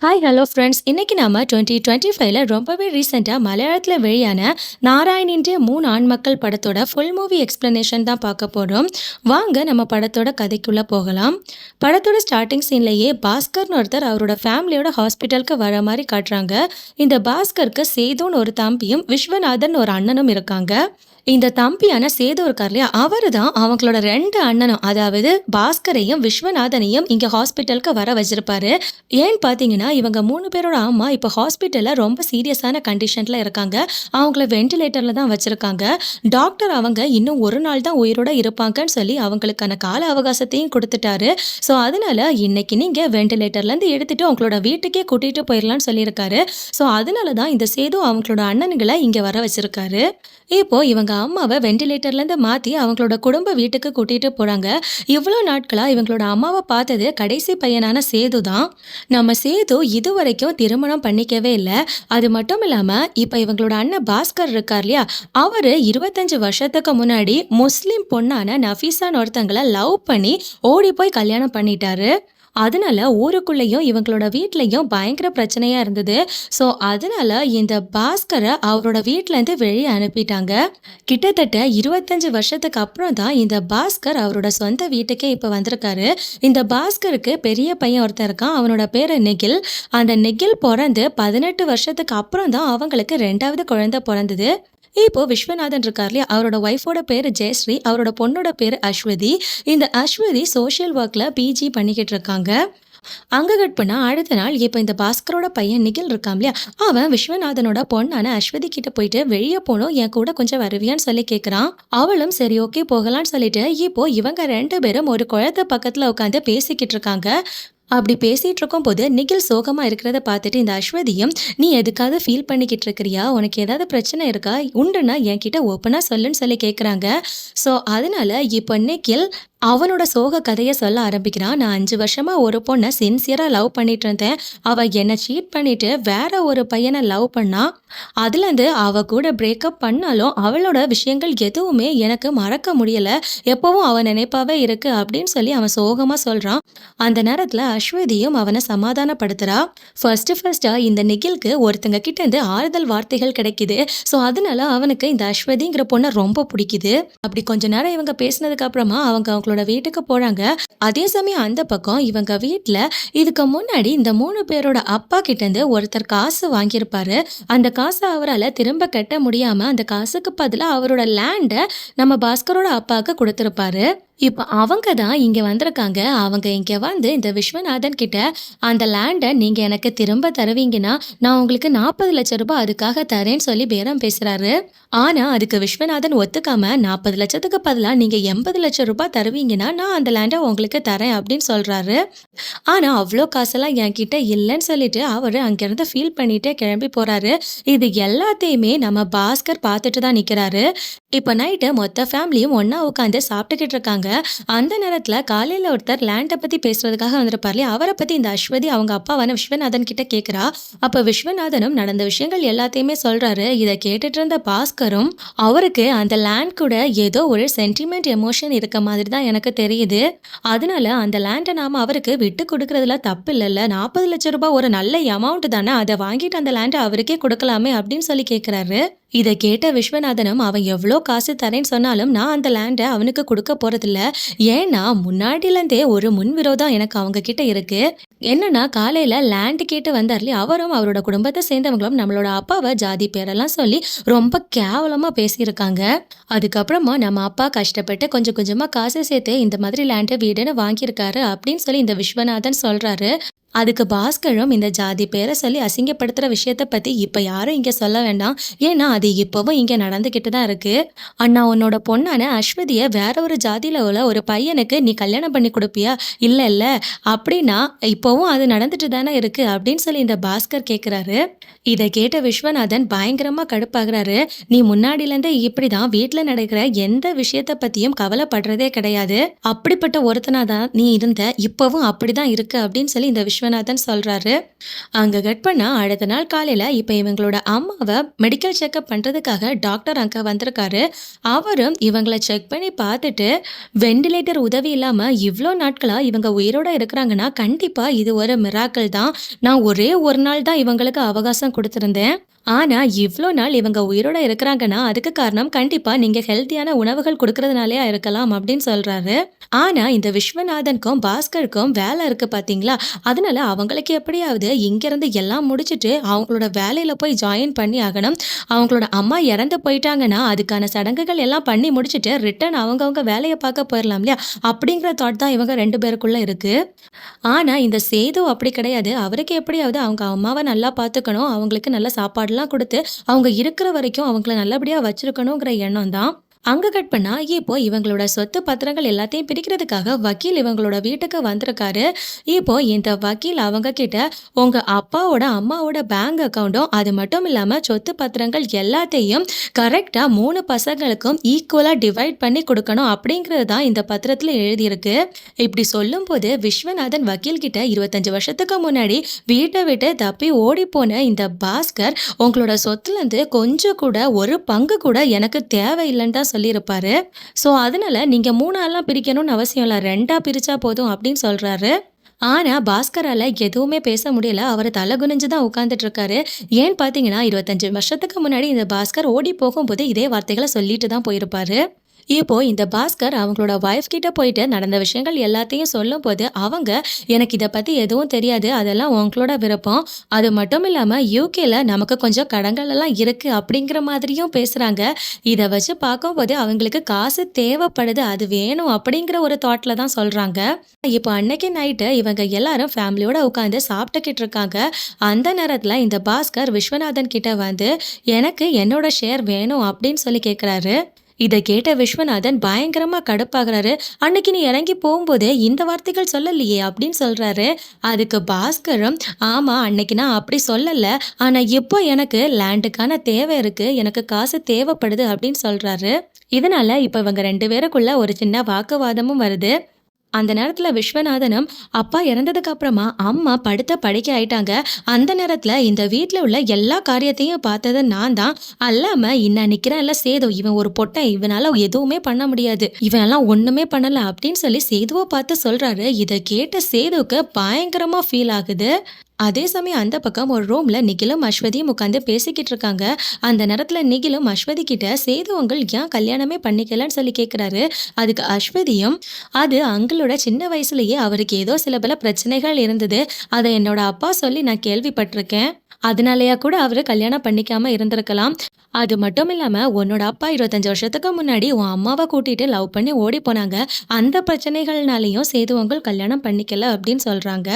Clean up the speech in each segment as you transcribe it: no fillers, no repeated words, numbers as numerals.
Hi hello friends, இன்னைக்கு நாம 2025ல ரொம்பவே ரீசெண்டாக மலையாளத்தில் வெளியான நாராயணின்ற 3 ஆண் மக்கள் படத்தோட ஃபுல் மூவி எக்ஸ்பிளனேஷன் தான் பார்க்க போகிறோம். வாங்க நம்ம படத்தோட கதைக்குள்ளே போகலாம். படத்தோட ஸ்டார்டிங் சீன்லேயே பாஸ்கர்னு ஒருத்தர் அவரோட ஃபேமிலியோட ஹாஸ்பிட்டலுக்கு வர மாதிரி காட்டுறாங்க. இந்த பாஸ்கருக்கு சேதுன்னு ஒரு தம்பியும் விஸ்வநாதன் ஒரு அண்ணனும் இருக்காங்க. இந்த தம்பியான சேது இருக்கார் இல்லையா, அவரு தான் அவங்களோட 2 அண்ணனும், அதாவது பாஸ்கரையும் விஸ்வநாதனையும் இங்கே ஹாஸ்பிட்டலுக்கு வர வச்சிருப்பாரு. ஏன்னு பார்த்தீங்கன்னா, இவங்க 3 பேரோட அம்மா இப்போ ஹாஸ்பிட்டலில் ரொம்ப சீரியஸான கண்டிஷனில் இருக்காங்க. அவங்கள வெண்டிலேட்டரில் தான் வச்சுருக்காங்க. டாக்டர் அவங்க இன்னும் ஒரு நாள் தான் உயிரோட இருப்பாங்கன்னு சொல்லி அவங்களுக்கான கால அவகாசத்தையும் கொடுத்துட்டாரு. ஸோ அதனால இன்னைக்கு நீங்கள் வெண்டிலேட்டர்லேருந்து எடுத்துகிட்டு அவங்களோட வீட்டுக்கே கூட்டிகிட்டு போயிடலான்னு சொல்லியிருக்காரு. ஸோ அதனால தான் இந்த சேது அவங்களோட அண்ணனுங்களை இங்கே வர வச்சிருக்காரு. இப்போ இவங்க அம்மாவை வெண்டிலேட்டர்லேருந்து மாற்றி அவங்களோட குடும்ப வீட்டுக்கு கூட்டிகிட்டு போகிறாங்க. இவ்வளோ நாட்களாக இவங்களோட அம்மாவை பார்த்தது கடைசி பையனான சேது தான். நம்ம சேது இதுவரைக்கும் திருமணம் பண்ணிக்கவே இல்லை. அது மட்டும் இல்லாமல் இப்போ இவங்களோட அண்ணன் பாஸ்கர் இருக்கார் இல்லையா, அவர் 25 வருஷத்துக்கு முன்னாடி முஸ்லீம் பொண்ணான நஃபீஸான்னு ஒருத்தங்களை லவ் பண்ணி ஓடி போய் கல்யாணம் பண்ணிட்டாரு. அதனால ஊருக்குள்ளேயும் இவங்களோட வீட்லேயும் பயங்கர பிரச்சனையாக இருந்தது. ஸோ அதனால இந்த பாஸ்கரை அவரோட வீட்டிலேருந்து வெளியே அனுப்பிட்டாங்க. கிட்டத்தட்ட 25 வருஷத்துக்கு அப்புறம் தான் இந்த பாஸ்கர் அவரோட சொந்த வீட்டுக்கே இப்போ வந்திருக்காரு. இந்த பாஸ்கருக்கு பெரிய பையன் ஒருத்தன் இருக்கான். அவனோட பேர் நிகில். அந்த நிகில் பிறந்து 18 வருஷத்துக்கு அப்புறம் தான் அவங்களுக்கு 2வது குழந்தை பிறந்தது. இப்போ விஸ்வநாதன் இருக்கார் இல்லையா, அவரோட ஒய்ஃபோட பேர் ஜெயஸ்ரீ, அவரோட பொண்ணோட பேர் அஸ்வதி. இந்த அஸ்வதி சோஷியல் ஒர்க்கில் பிஜி பண்ணிக்கிட்டு இருக்காங்க. அங்கே கட் பண்ணால் அடுத்த நாள் இப்போ இந்த பாஸ்கரோட பையன் நிகில் இருக்கான் இல்லையா, அவன் விஸ்வநாதனோட பொண்ணான அஸ்வதி கிட்ட போயிட்டு வெளியே போனோம், என் கூட கொஞ்சம் வருவியான்னு சொல்லி கேட்குறான். அவளும் சரி ஓகே போகலான்னு சொல்லிட்டு இப்போ இவங்க 2 பேரும் ஒரு குளத்து பக்கத்தில் உட்காந்து பேசிக்கிட்டு இருக்காங்க. அப்படி பேசிகிட்டு இருக்கும்போது நிகில் சோகமாக இருக்கிறத பார்த்துட்டு இந்த அஸ்வதியும், நீ எதுக்காவது ஃபீல் பண்ணிக்கிட்டு இருக்கிறியா, உனக்கு ஏதாவது பிரச்சனை இருக்கா, உண்டுன்னா என்கிட்ட ஓப்பனாக சொல்லுன்னு சொல்லி கேட்குறாங்க. ஸோ அதனால இப்போ நிகில் அவனோட சோக கதையை சொல்ல ஆரம்பிக்கிறான். நான் 5 வருஷமாக ஒரு பொண்ணை சின்சியராக லவ் பண்ணிட்டு இருந்தேன். அவள் என்னை சீட் பண்ணிட்டு வேற ஒரு பையனை லவ் பண்ணா. அதுலேருந்து அவ கூட பிரேக்கப் பண்ணாலும் அவளோட விஷயங்கள் எதுவுமே எனக்கு மறக்க முடியலை. எப்போவும் அவன் நினைப்பாவே இருக்கு அப்படின்னு சொல்லி அவன் சோகமாக சொல்கிறான். அந்த நேரத்தில் அஸ்வதியும் அவனை சமாதானப்படுத்துகிறா. ஃபர்ஸ்ட்டாக இந்த நிகிலுக்கு ஒருத்தங்க கிட்டேருந்து ஆறுதல் வார்த்தைகள் கிடைக்குது. ஸோ அதனால அவனுக்கு இந்த அஸ்வதிங்கிற பொண்ணை ரொம்ப பிடிக்குது. அப்படி கொஞ்ச நேரம் இவங்க பேசினதுக்கு அப்புறமா அவங்களோட வீட்டுக்கு போறாங்க. அதே சமயம் அந்த பக்கம் இவங்க வீட்டில் இதுக்கு முன்னாடி இந்த 3 பேரோட அப்பா கிட்டேருந்து ஒருத்தர் காசு வாங்கியிருப்பாரு. அந்த காசை அவரால் திரும்ப கட்ட முடியாம அந்த காசுக்கு பதிலாக அவரோட லேண்டை நம்ம பாஸ்கரோட அப்பாவுக்கு கொடுத்துருப்பாரு. இப்போ அவங்க தான் இங்கே வந்திருக்காங்க. அவங்க இங்கே வந்து இந்த விஸ்வநாதன் கிட்ட அந்த லேண்டை நீங்கள் எனக்கு திரும்ப தருவீங்கன்னா நான் உங்களுக்கு 40 லட்சம் ரூபாய் அதுக்காக தரேன்னு சொல்லி பேரம் பேசுகிறாரு. ஆனால் அதுக்கு விஸ்வநாதன் ஒத்துக்காம 40 லட்சத்துக்கு பதிலாக நீங்கள் 80 லட்சம் ரூபாய் தருவீங்கன்னா நான் அந்த லேண்டை உங்களுக்கு தரேன் அப்படின்னு சொல்கிறாரு. ஆனால் அவ்வளோ காசெல்லாம் என்கிட்ட இல்லைன்னு சொல்லிட்டு அவர் அங்கேருந்து ஃபீல் பண்ணிட்டே கிளம்பி போகிறாரு. இது எல்லாத்தையுமே நம்ம பாஸ்கர் பார்த்துட்டு தான் நிற்கிறாரு. இப்போ நைட்டு மொத்த ஃபேமிலியும் ஒன்றா உட்காந்து சாப்பிட்டுக்கிட்டு இருக்காங்க. அந்த நேரத்தில் காலையில் ஒருத்தர் லேண்டை பற்றி பேசுறதுக்காக வந்திருப்பார் இல்லையா, அவரை பற்றி இந்த அஸ்வதி அவங்க அப்பாவான விஸ்வநாதன் கிட்ட கேட்குறா. அப்போ விஸ்வநாதனும் நடந்த விஷயங்கள் எல்லாத்தையுமே சொல்கிறாரு. இதை கேட்டுட்டு இருந்த பாஸ்கரும், அவருக்கு அந்த லேண்ட் கூட ஏதோ ஒரு சென்டிமெண்ட் எமோஷன் இருக்க மாதிரி தான் எனக்கு தெரியுது. அதனால அந்த லேண்டை நாம் அவருக்கு விட்டு கொடுக்கறதுல தப்பு இல்லைல்ல, 40 லட்சம் ரூபாய் ஒரு நல்ல அமௌண்ட் தானே, அதை வாங்கிட்டு அந்த லேண்டை அவருக்கே கொடுக்கலாமே அப்படின்னு சொல்லி கேட்குறாரு. இதை கேட்ட விஸ்வநாதனும், அவன் எவ்வளோ காசு தரேன்னு சொன்னாலும் நான் அந்த லேண்டை அவனுக்கு கொடுக்க போகிறதில்ல. ஏன்னா முன்னாடியிலேருந்தே ஒரு முன்விரோதம் எனக்கு அவங்க கிட்ட இருக்கு. என்னன்னா காலையில் லேண்டு கேட்டு வந்தார் இல்லையா, அவரும் அவரோட குடும்பத்தை சேர்ந்தவங்களும் நம்மளோட அப்பாவை ஜாதி பேரெல்லாம் சொல்லி ரொம்ப கேவலமாக பேசியிருக்காங்க. அதுக்கப்புறமா நம்ம அப்பா கஷ்டப்பட்டு கொஞ்சம் கொஞ்சமாக காசு சேர்த்து இந்த மாதிரி லேண்டு வீடுன்னு வாங்கியிருக்காரு அப்படின்னு சொல்லி இந்த விஸ்வநாதன் சொல்கிறாரு. அதுக்கு பாஸ்கரும், இந்த ஜாதி பேரை சொல்லி அசிங்கப்படுத்துகிற விஷயத்த பற்றி இப்போ யாரும் இங்கே சொல்ல வேண்டாம், ஏன்னா அது இப்போவும் இங்கே நடந்துக்கிட்டு தான் இருக்குது. அண்ணா, உன்னோட பொண்ணான அஸ்வதியை வேற ஒரு ஜாதியில் உள்ள ஒரு பையனுக்கு நீ கல்யாணம் பண்ணி கொடுப்பியா? இல்லை இல்லை, அப்படின்னா இப்போவும் அது நடந்துட்டு தானே இருக்குது அப்படின்னு சொல்லி இந்த பாஸ்கர் கேட்குறாரு. இதை கேட்ட விஸ்வநாதன் பயங்கரமாக கடுப்பாகிறாரு. நீ முன்னாடியிலேருந்தே இப்படி தான் வீட்டில் நடக்கிற எந்த விஷயத்த பற்றியும் கவலைப்படுறதே கிடையாது. அப்படிப்பட்ட ஒருத்தனா தான் நீ இருந்த, இப்போவும் அப்படி தான் இருக்கு அப்படின்னு சொல்லி இந்த விஸ்வநாதன் சொல்றாரு. அங்க கட் பண்ணா அடுத்த நாள் காலையில இப்ப இவங்களோட அம்மாவ மெடிக்கல் செக்கப் பண்றதுக்காக டாக்டர் அங்க வந்திருக்காரு. அவரும் இவங்கள செக் பண்ணி பார்த்துட்டு, வெண்டிலேட்டர் உதவி இல்லாம இவ்ளோ நாட்களா இவங்க உயிரோட இருக்கிறாங்கன்னா, கண்டிப்பா இது ஒரு மிராக்கிள் தான். நான் ஒரே ஒரு நாள் தான் இவங்களுக்கு அவகாசம் குடுத்திருந்தேன். ஆனா, இவ்ளோ நாள் இவங்க உயிரோட இருக்கிறாங்கன்னா, அதுக்கு காரணம் கண்டிப்பா நீங்க ஹெல்த்தியான உணவுகள் குடுக்கறதுனாலயா இருக்கலாம் அப்படின்னு சொல்றாரு. ஆனா, இந்த விஸ்வநாதனுக்கும், பாஸ்கருக்கும் வேலை இருக்கு பார்த்தீங்களா? அதனால அவங்களுக்கு எப்படியாவது இங்கேருந்து எல்லாம் முடிச்சுட்டு அவங்களோட வேலையில போய் ஜாயின் பண்ணி ஆகணும். அவங்களோட அம்மா இறந்து போயிட்டாங்கன்னா, அதுக்கான சடங்குகள் எல்லாம் பண்ணி முடிச்சுட்டு ரிட்டர்ன் அவங்கவங்க வேலைய பார்க்க போயிரலாம் இல்லையா? அப்படிங்கிற தாட் தான் இவங்க 2 பேருக்குள்ள இருக்கு. ஆனா, இந்த சேது அப்படி கிடையாது. அவருக்கு எப்படியாவது அவங்க அம்மாவ நல்லா பார்த்துக்கணும். அவங்களுக்கு நல்ல சாப்பாடுலாம் குடுத்து, அவங்க இருக்கிற வரைக்கும் அவங்கள நல்லபடியா வச்சிருக்கணுங்கிற எண்ணம் தான். அங்க கட் பண்ணா, இப்போ இவங்களோட சொத்து பத்திரங்கள் எல்லாத்தையும் பிரிக்கிறதுக்காக வக்கீல் இவங்களோட வீட்டுக்கு வந்திருக்காரு. இப்போ இந்த வக்கீல் அவங்க கிட்ட, உங்க அப்பாவோட, அம்மாவோட பேங்க் அக்கவுண்டும், அது மட்டும் இல்லாம சொத்து பத்திரங்கள் எல்லாத்தையும் கரெக்ட்டா 3 பசங்களுக்கும் ஈக்குவலா டிவைட் பண்ணி குடுக்கணும் அப்படிங்கிறது தான் இந்த பத்திரத்துல எழுதியிருக்கு. இப்படி சொல்லும்போது விஸ்வநாதன் வக்கீல் கிட்ட 25 வருஷத்துக்கு முன்னாடி வீட்டை விட்டு தப்பி ஓடிப்போன இந்த பாஸ்கர் உங்களோட சொத்துலேருந்து கொஞ்சம் கூட ஒரு பங்கு கூட எனக்கு தேவையில்லைன்னு தான் சொல்லியிருப்பாரு. ஸோ அதனால நீங்க 3ஆலாம் பிரிக்கணும்னு அவசியம் இல்ல. 2ஆ பிரிச்சா போதும் அப்படின்னு சொல்றாரு. ஆனா பாஸ்கரால எதுவுமே பேச முடியல. அவரு தலை குனிஞ்சு தான் உட்கார்ந்துட்டு இருக்காரு. ஏன்னு பார்த்தீங்கன்னா, 25 வருஷத்துக்கு முன்னாடி இந்த பாஸ்கர் ஓடி போகும்போது இதே வார்த்தைகள சொல்லிட்டு தான் போயிருப்பாரு. இப்போ இந்த பாஸ்கர் அவங்களோட வைஃப் கிட்ட போயிட்டு நடந்த விஷயங்கள் எல்லாத்தையும் சொல்லும்போது, அவங்க எனக்கு இத பத்தி எதுவும் தெரியாது. அதெல்லாம் உங்களோட விருப்பம். அது மட்டும் இல்லாம யுகேல நமக்கு கொஞ்சம் கடன்கள் எல்லாம் இருக்கு அப்படிங்கிற மாதிரியும் பேசுறாங்க. இத வச்சு பார்க்கும்போது அவங்களுக்கு காசு தேவைப்படுது. அது வேணும் அப்படிங்கிற ஒரு தாட்ல தான் சொல்றாங்க. இப்போ அன்னைக்கு நைட்டு இவங்க எல்லாரும் ஃபேமிலியோட உட்காந்து சாப்பிட்டுக்கிட்டு இருக்காங்க. அந்த நேரத்துல இந்த பாஸ்கர் விஸ்வநாதன் கிட்ட வந்து, எனக்கு என்னோட ஷேர் வேணும் அப்படின்னு சொல்லி கேட்குறாரு. இத கேட்ட விஸ்வநாதன் பயங்கரமா கடுப்பாகுறாரு. அன்னைக்கு நீ இறங்கி போகும்போது இந்த வார்த்தைகள் சொல்லலையே அப்படின்னு சொல்றாரு. அதுக்கு பாஸ்கரும், ஆமா அன்னைக்கு நான் அப்படி சொல்லல. ஆனா இப்போ எனக்கு லேண்டுக்கான தேவை இருக்கு. எனக்கு காசு தேவைப்படுது அப்படின்னு சொல்றாரு. இதனால இப்ப இவங்க 2 பேருக்குள்ள ஒரு சின்ன வாக்குவாதமும் வருது. அந்த நேரத்துல விஸ்வநாதனும், அப்பா இறந்ததுக்கு அப்புறமா அம்மா படுத்த படுக்கை ஆயிட்டாங்க. அந்த நேரத்துல இந்த வீட்ல உள்ள எல்லா காரியத்தையும் பார்த்தது நான் தான். அல்லாம இன்ன நிக்கிறான்ல சேது, இவன் ஒரு பொட்டன், இவனால எதுவுமே பண்ண முடியாது, இவன் எல்லாம் ஒண்ணுமே பண்ணல அப்படின்னு சொல்லி சேதுவை பார்த்து சொல்றாரு. இதை கேட்ட சேதுவுக்கு பயங்கரமா ஃபீல் ஆகுது. அதே சமயம் அந்த பக்கம் ஒரு ரூம்ல நிகிலும் அஸ்வதியும் உட்காந்து பேசிக்கிட்டு இருக்காங்க. அந்த நேரத்துல நிகிலும் அஸ்வதி கிட்ட, சேது அங்கிள் ஏன் கல்யாணமே பண்ணிக்கலன்னு சொல்லி கேட்குறாரு. அதுக்கு அஸ்வதியும், அது அங்கிளோட சின்ன வயசுலயே அவருக்கு ஏதோ சில பல பிரச்சனைகள் இருந்தது. அதை என்னோட அப்பா சொல்லி நான் கேள்விப்பட்டிருக்கேன். அதனாலயா கூட அவரு கல்யாணம் பண்ணிக்காம இருந்திருக்கலாம். அது மட்டும் இல்லாம உன்னோட அப்பா 25 வருஷத்துக்கு முன்னாடி உன் அம்மாவை கூட்டிட்டு லவ் பண்ணி ஓடி போனாங்க. அந்த பிரச்சனைகள்னாலையும் சேது அங்கிள் கல்யாணம் பண்ணிக்கல அப்படின்னு சொல்றாங்க.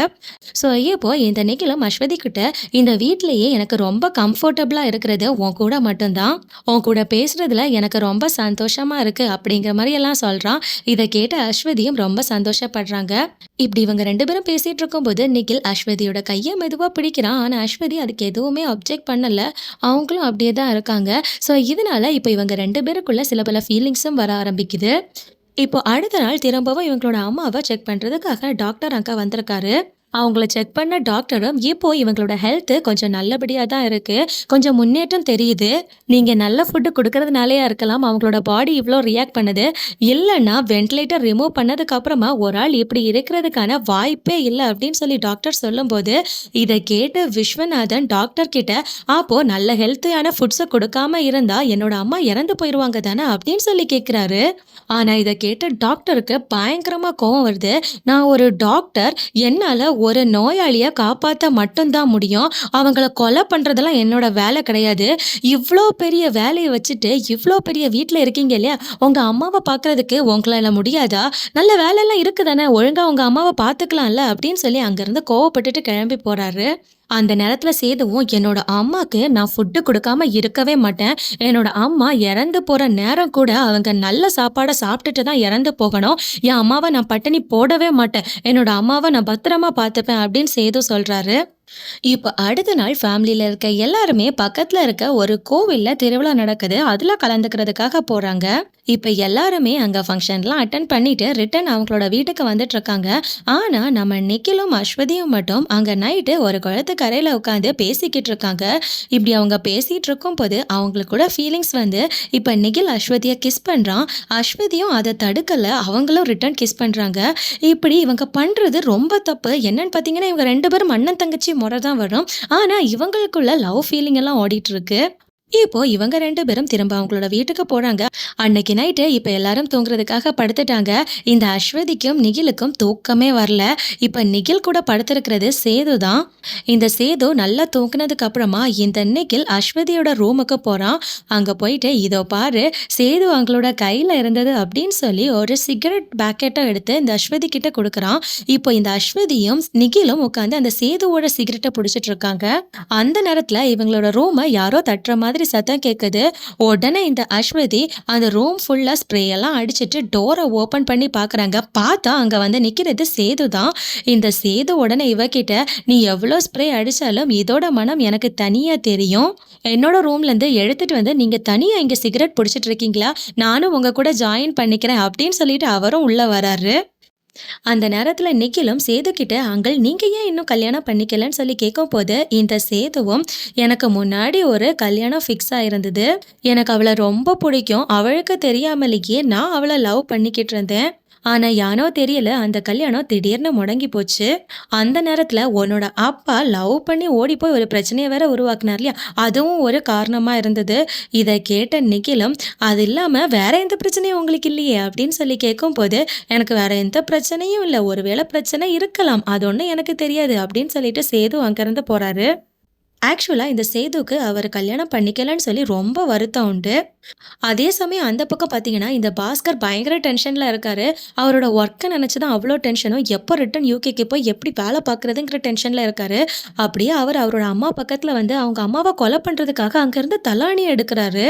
ஸோ இப்போ இந்த நிகிலும் அஸ்வதி கிட்ட, இந்த வீட்லயே எனக்கு ரொம்ப கம்ஃபர்டபுளா இருக்கிறது உன் கூட மட்டும்தான். உன் கூட பேசுறதுல எனக்கு ரொம்ப சந்தோஷமா இருக்கு அப்படிங்கிற மாதிரி எல்லாம் சொல்றான். இதை கேட்ட அஸ்வதியும் ரொம்ப சந்தோஷப்படுறாங்க. இப்படி இவங்க 2 பேரும் பேசிட்டு இருக்கும்போது நிகில் அஸ்வதியோட கையை மெதுவா பிடிக்கிறான். ஆனா அஸ்வதி அதுக்கு எதுவுமே அப்ஜெக்ட் பண்ணல. அவங்களும் அப்படியே தான் இருக்காங்க. ஸோ இதனால இப்போ இவங்க 2 பேருக்குள்ள சில பல ஃபீலிங்ஸும் வர ஆரம்பிக்குது. இப்போ அடுத்த நாள் திரும்பவும் இவங்களோட அம்மாவை செக் பண்றதுக்காக டாக்டர் அங்க வந்திருக்காரு. அவங்கள செக் பண்ண டாக்டரும், இப்போ இவங்களோட ஹெல்த் கொஞ்சம் நல்லபடியா தான் இருக்கு. கொஞ்சம் முன்னேற்றம் தெரியுது. நீங்க நல்ல ஃபுட் குடுக்கறதுனாலயா இருக்கலாம் அவங்களோட பாடி இவ்ளோ ரியாக்ட் பண்ணுது. இல்லன்னா வென்டிலேட்டர் ரிமூவ் பண்ணதுக்கு அப்புறமா ஒரு ஆள் இப்படி இருக்கிறதுக்கான வாய்ப்பே இல்ல அப்படின்னு சொல்லி டாக்டர் சொல்லும்போது, இதை கேட்டு விஸ்வநாதன் டாக்டர் கிட்ட, அப்போ நல்ல ஹெல்த்தியான ஃபுட்ஸை கொடுக்காம இருந்தா என்னோட அம்மா இறந்து போயிருவாங்க தானே அப்படின்னு சொல்லி கேட்குறாரு. ஆனா இதை கேட்ட டாக்டருக்கு பயங்கரமா கோவம் வருது. நான் ஒரு டாக்டர், என்னால ஒரு நோயாளிய காப்பாத்த மட்டும்தான் முடியும். அவங்கள கொலை பண்றதெல்லாம் என்னோட வேலை கிடையாது. இவ்ளோ பெரிய வேலைய வச்சுட்டு இவ்ளோ பெரிய வீட்ல இருக்கீங்க இல்லையா? உங்க அம்மாவ பார்க்கறதுக்கு உங்களால முடியாதா? நல்ல வேலைலாம் இருக்கு தானே, ஒழுங்கா உங்க அம்மாவ பார்த்துக்கலாம்ல அப்படின்னு சொல்லி அங்கிருந்து கோவப்பட்டுட்டு கிளம்பி போறாரு. அந்த நேரத்துல சேதுவும், என்னோட அம்மாக்கு நான் ஃபுட்டு கொடுக்காம இருக்கவே மாட்டேன். என்னோட அம்மா இறந்து போற நேரம் கூட அவங்க நல்ல சாப்பாடை சாப்பிட்டுட்டு தான் இறந்து போகணும். என் அம்மாவை நான் பட்டினி போடவே மாட்டேன். என்னோட அம்மாவை நான் பத்திரமா பார்த்துப்பேன் அப்படின்னு சேது சொல்றாரு. இப்ப அடுத்த நாள் ஃபேமிலில இருக்க எல்லாருமே பக்கத்துல இருக்க ஒரு கோவில்ல திருவிழா நடக்குது. அதுல கலந்துக்கிறதுக்காக போறாங்க. இப்ப எல்லாருமே அங்க ஃபங்ஷன்லாம் அட்டெண்ட் பண்ணிட்டு ரிட்டர்ன் அவங்களோட வீட்டுக்கு வந்துட்டு இருக்காங்க. ஆனா நம்ம நிக்கிலும் அஸ்வதியும் மட்டும் அங்க நைட்டு ஒரு குளத்துக்கரையில உட்காந்து பேசிக்கிட்டு இருக்காங்க. இப்படி அவங்க பேசிட்டு இருக்கும்போது அவங்களுக்கு கூட ஃபீலிங்ஸ் வந்து இப்ப நிகில் அஸ்வதிய கிஸ் பண்றான். அஸ்வதியும் அதை தடுக்கல. அவங்களும் ரிட்டர்ன் கிஸ் பண்றாங்க. இப்படி இவங்க பண்றது ரொம்ப தப்பு. என்னன்னு பார்த்தீங்கன்னா, இவங்க 2 பேரும் அண்ணன், தங்கச்சி மொற தான் வரும். ஆனா, இவங்களுக்குள்ள லவ் ஃபீலிங் எல்லாம் ஓடிட்டு இருக்கு. இப்போ இவங்க 2 பேரும் திரும்ப அவங்களோட வீட்டுக்கு போறாங்க. அன்னைக்கு நைட்டு இப்ப எல்லாரும் தூங்குறதுக்காக படுத்துட்டாங்க. இந்த அஸ்வதிக்கும், நிகிலுக்கும் தூக்கமே வரல. இப்ப நிகில் கூட படுத்திருக்கிறது சேது தான். இந்த சேது நல்லா தூங்குனதுக்கு அப்புறமா இந்த நிகில் அஸ்வதியோட ரூமுக்கு போறான். அங்க போயிட்டு, "இதோ பாரு, சேது அவங்களோட கையில இருந்தது" அப்படின்னு சொல்லி ஒரு சிகரெட் பாக்கெட்ட எடுத்து இந்த அஸ்வதி கிட்ட குடுக்குறான். இப்போ இந்த அஸ்வதியும், நிகிலும் உட்காந்து அந்த சேதுவோட சிகரெட்ட புடிச்சிட்டு இருக்காங்க. அந்த நேரத்துல இவங்களோட ரூம யாரோ தட்டுற மாதிரி சத்தம் கேக்குது. உடனே இந்த அஸ்வதி அந்த ரூம் ஃபுல்லா ஸ்ப்ரே எல்லாம் அடிச்சிட்டு டோரை ஓபன் பண்ணி பாக்குறாங்க. பார்த்தா அங்க வந்து நிக்கிறது சேது தான். இந்த சேது உடனே இவகிட்ட, "நீ எவ்வளோ ஸ்ப்ரே அடிச்சாலும் இதோட மனம் எனக்கு தனியா தெரியும். என்னோட ரூம்ல இருந்து எடுத்துட்டு வந்து நீங்க தனியா இங்க சிகரெட் பிடிச்சிட்டு இருக்கீங்களா? நானும் உங்க கூட ஜாயின் பண்ணிக்கிறேன்" அப்படின்னு சொல்லிட்டு அவரும் உள்ள வராரு. அந்த நேரத்துல நிக்கிலும் சேது கிட்ட, "அங்கிள், நீங்க ஏன் இன்னும் கல்யாணம் பண்ணிக்கலன்னு" சொல்லி கேட்கும்போது, இந்த சேதுவும், "எனக்கு முன்னாடி ஒரு கல்யாணம் ஃபிக்ஸ் ஆயிருந்தது. எனக்கு அவளை ரொம்ப பிடிக்கும். அவளுக்கு தெரியாமலேயே நான் அவளை லவ் பண்ணிக்கிட்டு இருந்தேன். ஆனா யானோ தெரியல, அந்த கல்யாணம் திடீர்னு முடங்கி போச்சு. அந்த நேரத்துல உன்னோட அப்பா லவ் பண்ணி ஓடி போய் ஒரு பிரச்சனையை வேற உருவாக்குனார் இல்லையா, அதுவும் ஒரு காரணமா இருந்தது." இதை கேட்ட நிக்கிலும், "அது இல்லாம வேற எந்த பிரச்சனையும் உங்களுக்கு இல்லையே" அப்படின்னு சொல்லி கேட்கும்போது, "எனக்கு வேற எந்த பிரச்சனையும் இல்லை. ஒருவேளை பிரச்சனை இருக்கலாம், அது ஒன்றும் எனக்கு தெரியாது" அப்படின்னு சொல்லிட்டு சேது அங்கிருந்து போறாரு. ஆக்சுவலா இந்த சேதுக்கு அவர் கல்யாணம் பண்ணிக்கலன்னு சொல்லி ரொம்ப வருத்தம் உண்டு. அதே சமயம் அந்த பக்கம் பார்த்தீங்கன்னா, இந்த பாஸ்கர் பயங்கர டென்ஷன்ல இருக்காரு. அவரோட ஒர்க்க நினைச்சு தான் அவ்ளோ டென்ஷனும். எப்போ ரிட்டர்ன் யுகேக்கு போய் எப்படி வேலை பார்க்குறதுங்கிற டென்ஷன்ல இருக்காரு. அப்படியே அவரோட அம்மா பக்கத்துல வந்து அவங்க அம்மாவ கொலை பண்றதுக்காக அங்கருந்து தலாணி எடுக்குறாரு.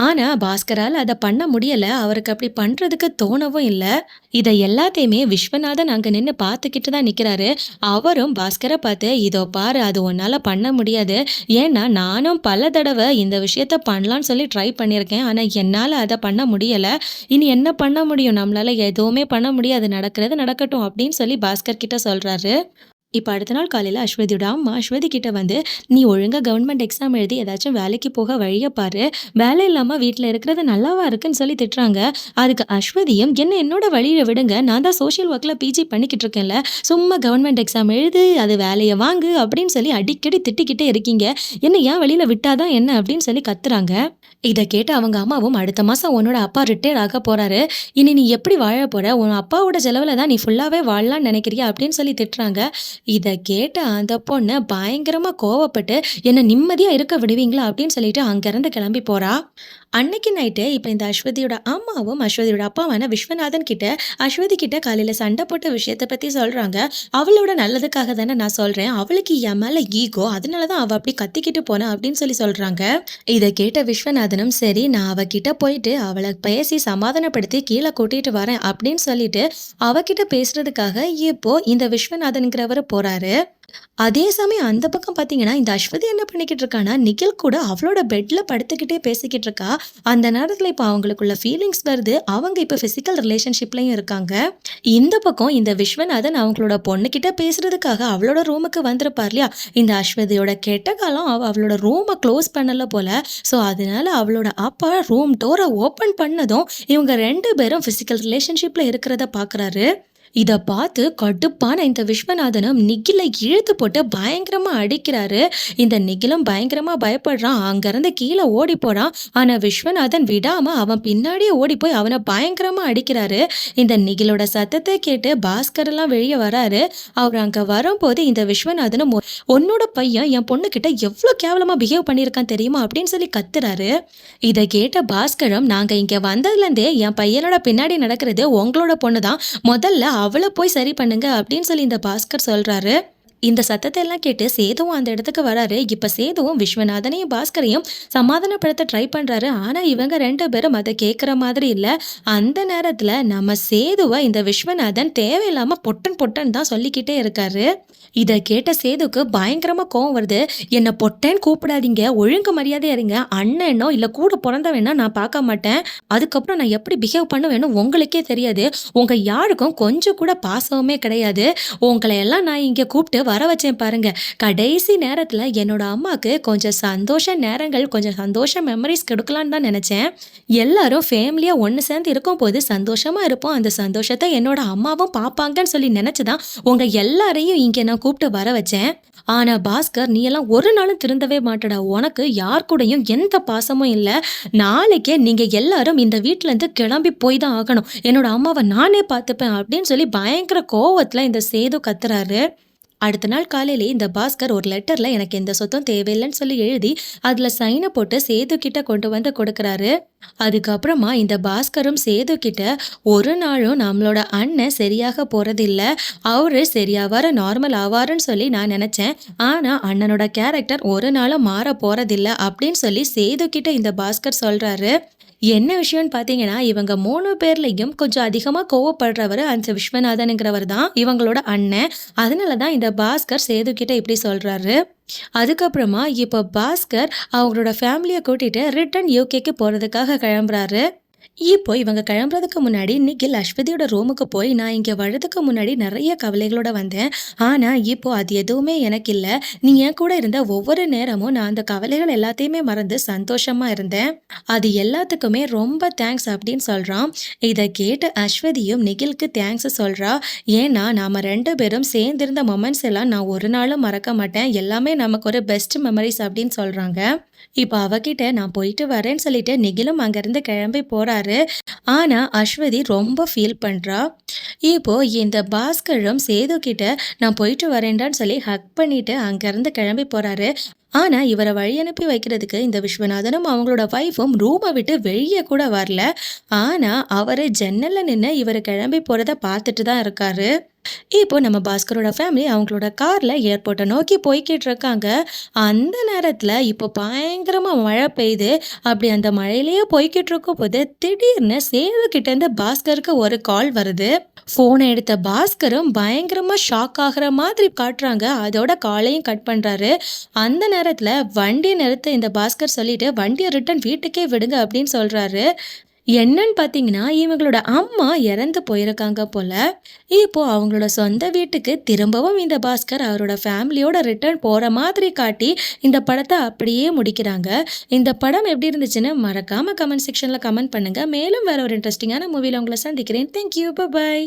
ஆனா பாஸ்கரால அத பண்ண முடியல. அவருக்கு அப்படி பண்றதுக்கு தோணவும் இல்ல. இத எல்லாத்தையுமே விஸ்வநாதன் அங்க நின்னு பார்த்துக்கிட்டு தான் நிக்கிறாரு. அவரும் பாஸ்கர பார்த்து, "இதோ பாரு, அது உன்னால பண்ண முடியாது. ஏன்னா நானும் பல தடவை இந்த விஷயத்த பண்ணலான்னு சொல்லி ட்ரை பண்ணியிருக்கேன். ஆனா என்னால அத பண்ண முடியல. இனி என்ன பண்ண முடியும்? நம்மளால எதுவுமே பண்ண முடியாது. நடக்கிறது நடக்கட்டும்" அப்படின்னு சொல்லி பாஸ்கர் கிட்ட சொல்றாரு. இப்ப அடுத்த நாள் காலையில அஸ்வதியோட அம்மா அஸ்வதி கிட்ட வந்து, "நீ ஒழுங்கா கவர்மெண்ட் எக்ஸாம் எழுதி ஏதாச்சும் வேலைக்கு போக வழிய பாரு. வேலை இல்லாம வீட்ல இருக்கிறது நல்லாவா இருக்குன்னு" சொல்லி திட்டுறாங்க. அதுக்கு அஸ்வதியும், "என்ன என்னோட வழியில விடுங்க. நான் தான் சோஷியல் ஒர்க்ல பிஜி பண்ணிக்கிட்டு இருக்கேன்ல. சும்மா கவர்மெண்ட் எக்ஸாம் எழுது, அது வேலைய வாங்கு அப்படின்னு சொல்லி அடிக்கடி திட்டிக்கிட்டே இருக்கீங்க. என்ன ஏன் வழியில விட்டா தான் என்ன?" அப்படின்னு சொல்லி கத்துறாங்க. இத கேட்டு அவங்க அம்மாவும், "அடுத்த மாசம் உன்னோட அப்பா ரிட்டயர்ட் ஆக போறாரு. இனி நீ எப்படி வாழப் போற? உன் அப்பாவோட செலவுல தான் நீ ஃபுல்லாவே வாழலாம்னு நினைக்கிறியா?" அப்படின்னு சொல்லி திட்டுறாங்க. இத கேட்ட அந்த பொண்ணு பயங்கரமா கோவப்பட்டு, "என்ன நிம்மதியா இருக்க விடுவீங்களா?" அப்படின்னு சொல்லிட்டு அங்கிருந்து கிளம்பி போறா. அன்னைக்கு நைட்டு இப்ப இந்த அஸ்வதியோட அம்மாவும் அஸ்வதியோட அப்பாவான விஸ்வநாதன் கிட்ட அஸ்வதி கிட்ட காலையில சண்டை போட்ட விஷயத்த பத்தி சொல்றாங்க. "அவளோட நல்லதுக்காக தானே நான் சொல்றேன். அவளுக்கு என் மேல ஈகோ, அதனாலதான் அவ அப்படி கத்திக்கிட்டு போனா" அப்படின்னு சொல்லி சொல்றாங்க. இத கேட்ட விஸ்வநாதனும், "சரி, நான் அவகிட்ட போயிட்டு அவளை பேசி சமாதானப்படுத்தி கீழே கூட்டிட்டு வரேன்" அப்படின்னு சொல்லிட்டு அவகிட்ட பேசுறதுக்காக இப்போ இந்த விஸ்வநாதன்கிறவர் போறாரு. அதே சமயம் அந்த பக்கம் பார்த்தீங்கன்னா, இந்த அஸ்வதி என்ன பண்ணிக்கிட்டு இருக்கான்னா, நிகில் கூட அவளோட பெட்ல படுத்துக்கிட்டே பேசிக்கிட்டு இருக்கா. அந்த நேரத்துல இப்ப அவங்களுக்குள்ள ஃபீலிங்ஸ் வருது. அவங்க இப்ப பிசிக்கல் ரிலேஷன்ஷிப்லயும் இருக்காங்க. இந்த பக்கம் இந்த விஸ்வநாதன் அவங்களோட பொண்ணுகிட்ட பேசுறதுக்காக அவளோட ரூமுக்கு வந்திருப்பார் இல்லையா? இந்த அஸ்வதியோட கெட்ட காலம் அவளோட ரூம க்ளோஸ் பண்ணல போல. ஸோ அதனால அவளோட அப்பா ரூம் டோரை ஓப்பன் பண்ணதும் இவங்க 2 பேரும் பிசிக்கல் ரிலேஷன்ஷிப்ல இருக்கிறத பார்க்குறாரு. இத பார்த்து கடுப்பான இந்த விஸ்வநாதனும் நிகிலை இழுத்து போட்டு பயங்கரமா அடிக்கிறாரு. இந்த நிகிலும் பயங்கரமா பயப்படுறான். அங்கிருந்து கீழே ஓடி போறான். ஆனா விஸ்வநாதன் விடாம அவன் பின்னாடியே ஓடி போய் அவனை பயங்கரமா அடிக்கிறாரு. இந்த நிகிலோட சத்தத்தை கேட்டு பாஸ்கர் எல்லாம் வெளியே வராரு. அவர் அங்க வரும்போது இந்த விஸ்வநாதனும், "உன்னோட பையன் என் பொண்ணு கிட்ட எவ்வளவு கேவலமா பிஹேவ் பண்ணியிருக்கான் தெரியுமா?" அப்படின்னு சொல்லி கத்துறாரு. இதை கேட்ட பாஸ்கரும், "நாங்க இங்க வந்ததுல இருந்தே என் பையனோட பின்னாடி நடக்கிறது உங்களோட பொண்ணு தான். முதல்ல அவளை போய் சரி பண்ணுங்க" அப்படின்னு சொல்லி இந்த பாஸ்கர் சொல்றாரு. இந்த சத்தத்தை எல்லாம் கேட்டு சேதுவும் அந்த இடத்துக்கு வராரு. இப்ப சேதுவும் விஸ்வநாதனையும் பாஸ்கரையும் சமாதானப்படுத்த ட்ரை பண்றாரு. ஆனா இவங்க 2 பேரும் அதை கேட்கிற மாதிரி இல்ல. அந்த நேரத்துல நம்ம சேதுவை இந்த விஸ்வநாதன் தேவையில்லாம பொட்டன் பொட்டன் தான் சொல்லிக்கிட்டே இருக்காரு. இத கேட்ட சேதுக்கு பயங்கரமா கோவம் வருது. என்ன பொட்டேன்னு கூப்பிடாதீங்க, ஒழுங்கு மரியாதையா இருங்க. அண்ணனோ இல்ல கூட பிறந்தவனோ நான் பார்க்க மாட்டேன். அதுக்கப்புறம் நான் எப்படி பிஹேவ் பண்ணுவேன்னு உங்களுக்கே தெரியாது. உங்க யாருக்கும் கொஞ்சம் கூட பாசமே கிடையாது. உங்களை எல்லாம் நான் இங்க கூப்பிட்டு வர வச்சேன் பாருங்க. கடைசி நேரத்துல என்னோட அம்மாக்கு கொஞ்சம் சந்தோஷ நேரங்கள், கொஞ்சம் சந்தோஷ மெமரிஸ் கொடுக்கலான்னு தான் நினைச்சேன். எல்லாரும் ஃபேமிலியா ஒன்று சேர்ந்து இருக்கும்போது சந்தோஷமா இருப்போம். அந்த சந்தோஷத்தை என்னோட அம்மாவும் பார்ப்பாங்கன்னு சொல்லி நினைச்சுதான் உங்க எல்லாரையும் இங்க நான் கூப்பிட்டு வர வச்சேன். ஆனா பாஸ்கர், நீ எல்லாம் ஒரு நாளும் திருந்தவே மாட்டடா. உனக்கு யார் கூடயும் எந்த பாசமும் இல்ல. நாளைக்கே நீங்க எல்லாரும் இந்த வீட்ல இருந்து கிளம்பி போய் தான் ஆகணும். என்னோட அம்மாவை நானே பார்த்துப்பேன் அப்படின்னு சொல்லி பயங்கர கோவத்துல இந்த சேது கத்துறாரு. அடுத்த நாள் காலையிலே இந்த பாஸ்கர் ஒரு லெட்டர்ல எனக்கு எந்த சொத்தும் தேவையில்லைன்னு சொல்லி எழுதி அதுல சைனை போட்டு சேது கிட்ட கொண்டு வந்து கொடுக்கறாரு. அதுக்கப்புறமா இந்த பாஸ்கரும் சேது கிட்ட, ஒரு நாளும் நம்மளோட அண்ணன் சரியாக போறதில்ல, அவரு சரியாவாரு நார்மல் ஆவாருன்னு சொல்லி நான் நினைச்சேன். ஆனா அண்ணனோட கேரக்டர் ஒரு நாளும் மாற போறதில்ல அப்படின்னு சொல்லி சேது கிட்ட இந்த பாஸ்கர் சொல்றாரு. என்ன விஷயம்னு பார்த்தீங்கன்னா, இவங்க 3 பேர்லயும் கொஞ்சம் அதிகமா கோவப்படுறவரு அந்த விஸ்வநாதன்ங்கிறவர் தான் இவங்களோட அண்ணன். அதனால தான் இந்த பாஸ்கர் சேது கிட்ட இப்படி சொல்றாரு. அதுக்கப்புறமா இப்போ பாஸ்கர் அவங்களோட ஃபேமிலிய கூட்டிட்டு ரிட்டர்ன் யூகேக்கு போறதுக்காக கிளம்புறாரு. இப்போ இவங்க கிளம்புறதுக்கு முன்னாடி நிகில் அஸ்வதியோட ரூமுக்கு போய், நான் இங்க வர்றதுக்கு முன்னாடி நிறைய கவலைகளோட வந்தேன். ஆனா இப்போ அது எதுவுமே எனக்கு இல்ல. நீ என் கூட இருந்த ஒவ்வொரு நேரமும் நான் அந்த கவலைகள் எல்லாத்தையுமே மறந்து சந்தோஷமா இருந்தேன். அது எல்லாத்துக்குமே ரொம்ப தேங்க்ஸ் அப்படின்னு சொல்றான். இதை கேட்டு அஸ்வதியும் நிகிலுக்கு தேங்க்ஸ் சொல்றா. ஏன்னா நாம 2 பேரும் சேர்ந்திருந்த மொமெண்ட்ஸ் எல்லாம் நான் ஒரு நாளும் மறக்க மாட்டேன். எல்லாமே நமக்கு ஒரு பெஸ்ட் மெமரிஸ் அப்படின்னு சொல்றாங்க. இப்போ அவகிட்ட நான் போயிட்டு வரேன்னு சொல்லிட்டு நிகிலும் அங்கிருந்து கிளம்பி போறாரு. ஆனா அஸ்வதி ரொம்ப ஃபீல் பண்றா. இப்போ இந்த பாஸ்கரும் சேது கிட்ட நான் போயிட்டு வரேன்டான்னு சொல்லி ஹக் பண்ணிட்டு அங்கிருந்து கிளம்பி போறாரு. ஆனா இவரை வழி அனுப்பி வைக்கிறதுக்கு இந்த விஸ்வநாதனும் அவங்களோட வைஃபும் ரூமை விட்டு வெளியே கூட வரல. ஆனா அவரு ஜன்னல்ல நின்று இவர் கிளம்பி போறத பார்த்துட்டு தான் இருக்காரு. இப்போ நம்ம பாஸ்கரோட ஃபேமிலி அவங்களோட கார்ல ஏர்போர்ட்டை நோக்கி போய்கிட்டு இருக்காங்க. அந்த நேரத்துல இப்போ பயங்கரமா மழை பெய்யுது. அப்படி அந்த மழையிலேயே போய்கிட்டு இருக்கும் போது திடீர்னு சேது கிட்ட இருந்து பாஸ்கருக்கு ஒரு கால் வருது. போனை எடுத்த பாஸ்கரும் பயங்கரமா ஷாக் ஆகுற மாதிரி காட்டுறாங்க. அதோட காலையும் கட் பண்றாரு. அந்த நேரத்துல வண்டியை நிறுத்த இந்த பாஸ்கர் சொல்லிட்டு வண்டியை ரிட்டர்ன் வீட்டுக்கே விடுங்க அப்படின்னு சொல்றாரு. என்னன்னு பார்த்தீங்கன்னா, இவங்களோட அம்மா இறந்து போயிருக்காங்க போல. இப்போ அவங்களோட சொந்த வீட்டுக்கு திரும்பவும் இந்த பாஸ்கர் அவரோட ஃபேமிலியோட ரிட்டர்ன் போற மாதிரி காட்டி இந்த படத்தை அப்படியே முடிக்கிறாங்க. இந்த படம் எப்படி இருந்துச்சுன்னு மறக்காம கமெண்ட் செக்ஷன்ல கமெண்ட் பண்ணுங்க. மேலும் வேற ஒரு இன்ட்ரெஸ்டிங்கான மூவில உங்களை சந்திக்கிறேன். Thank you, by.